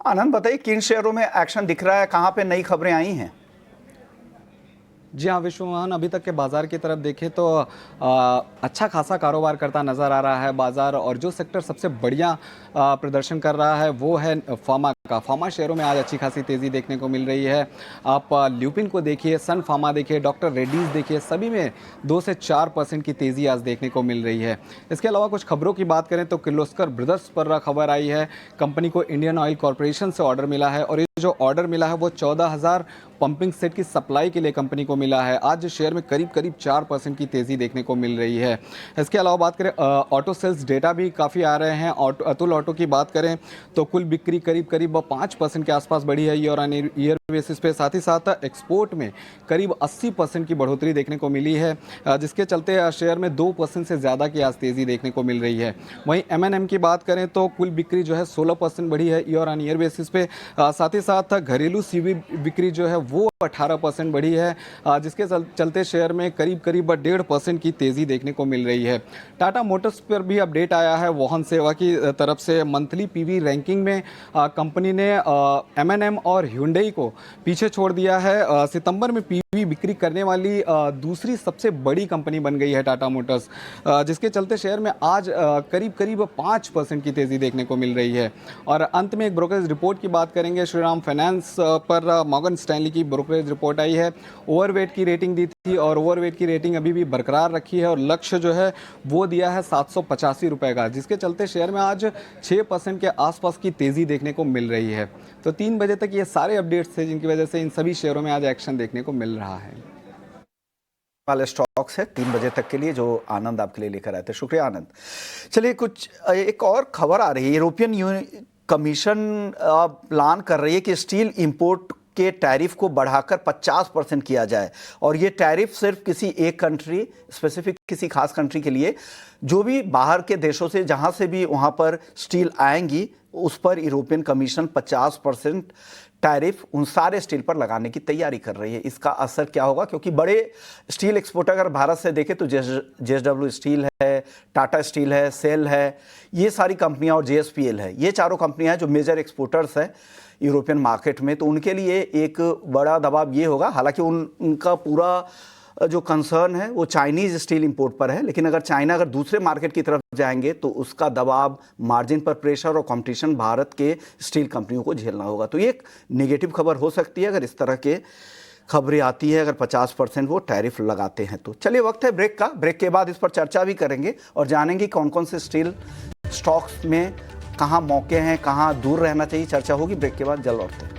आनंद बताइए, किन शेयरों में एक्शन दिख रहा है, कहां पे नई खबरें आई हैं? जी हाँ विश्वमोहन, अभी तक के बाजार की तरफ देखें तो अच्छा खासा कारोबार करता नजर आ रहा है बाजार। और जो सेक्टर सबसे बढ़िया प्रदर्शन कर रहा है वो है फार्मा का। फार्मा शेयरों में आज अच्छी खासी तेज़ी देखने को मिल रही है। आप ल्यूपिन को देखिए, सन फार्मा देखिए, डॉक्टर रेड्डीज देखिए, सभी में 2 से 4% की तेज़ी आज देखने को मिल रही है। इसके अलावा कुछ खबरों की बात करें तो किर्लोस्कर ब्रदर्स पर खबर आई है। कंपनी को इंडियन ऑयल कॉरपोरेशन से ऑर्डर मिला है और ये जो ऑर्डर मिला है वो 14,000 पंपिंग सेट की सप्लाई के लिए कंपनी को मिला है। आज शेयर में करीब 4% की तेज़ी देखने को मिल रही है। इसके अलावा बात करें ऑटो सेल्स डेटा भी काफ़ी आ रहे हैं। अतुल ऑटो की बात करें तो कुल बिक्री करीब 5% के आसपास बढ़ी है ईयर ऑन ईयर बेसिस पे। साथ ही साथ एक्सपोर्ट में करीब 80% की बढ़ोतरी देखने को मिली है, जिसके चलते शेयर में 2% से ज़्यादा की आज तेज़ी देखने को मिल रही है। वहीं M&M की बात करें तो कुल बिक्री जो है 16% बढ़ी है ईयर ऑन ईयर बेसिस पे। साथ ही साथ घरेलू सीवी बिक्री जो है वो 18% बढ़ी है, जिसके चलते शेयर में करीब 1.5% की तेज़ी देखने को मिल रही है। टाटा मोटर्स पर भी अपडेट आया है वाहन सेवा की तरफ से। मंथली पीवी रैंकिंग में कंपनी ने M&M और Hyundai को पीछे छोड़ दिया है। सितंबर में पीवी बिक्री करने वाली दूसरी सबसे बड़ी कंपनी बन गई है टाटा मोटर्स, जिसके चलते शेयर में आज करीब 5% की तेज़ी देखने को मिल रही है। और अंत में एक ब्रोकरेज रिपोर्ट की बात करेंगे। श्रीराम फाइनेंस पर मॉर्गन स्टैनली की ब्रोकरेज रिपोर्ट आई है। ओवरवेट की रेटिंग दी थी और ओवरवेट की रेटिंग अभी भी बरकरार रखी है और लक्ष्य जो है वो दिया है 785 रुपये का, जिसके चलते शेयर में आज 6% के आसपास की तेज़ी देखने को मिल रही है। तो 3 बजे तक ये सारे अपडेट्स थे जिनकी वजह से इन सभी शेयरों में आज एक्शन देखने को मिल रहा है। वाले स्टॉक्स है 3 बजे तक के लिए जो आनंद आपके लिए लेकर आए थे। शुक्रिया आनंद। चलिए एक और खबर आ रही है। यूरोपियन कमीशन प्लान कर रही है कि स्टील इंपोर्ट के टैरिफ को बढ़ाकर 50% किया जाए, और ये टैरिफ सिर्फ किसी एक कंट्री, स्पेसिफिक किसी खास कंट्री के लिए, जो भी बाहर के देशों से जहां से भी वहां पर स्टील आएंगी उस पर यूरोपियन कमीशन 50% टैरिफ उन सारे स्टील पर लगाने की तैयारी कर रही है। इसका असर क्या होगा, क्योंकि बड़े स्टील एक्सपोर्टर अगर भारत से देखें तो JSW स्टील है, टाटा स्टील है, सेल है, ये सारी कंपनियां, और JSPL है, ये चारों कंपनियां हैं जो मेजर एक्सपोर्टर्स हैं यूरोपियन मार्केट में। तो उनके लिए एक बड़ा दबाव ये होगा। हालांकि उनका पूरा जो कंसर्न है वो चाइनीज स्टील इंपोर्ट पर है, लेकिन अगर चाइना अगर दूसरे मार्केट की तरफ जाएंगे तो उसका दबाव, मार्जिन पर प्रेशर और कंपटीशन भारत के स्टील कंपनियों को झेलना होगा। तो ये एक नेगेटिव खबर हो सकती है अगर इस तरह के खबरें आती है, अगर 50% वो टैरिफ लगाते हैं तो। चलिए वक्त है ब्रेक का। ब्रेक के बाद इस पर चर्चा भी करेंगे और जानेंगे कौन कौन से स्टील स्टॉक्स में कहाँ मौके हैं, कहाँ दूर रहना चाहिए। चर्चा होगी ब्रेक के बाद, जल्द लौटते हैं।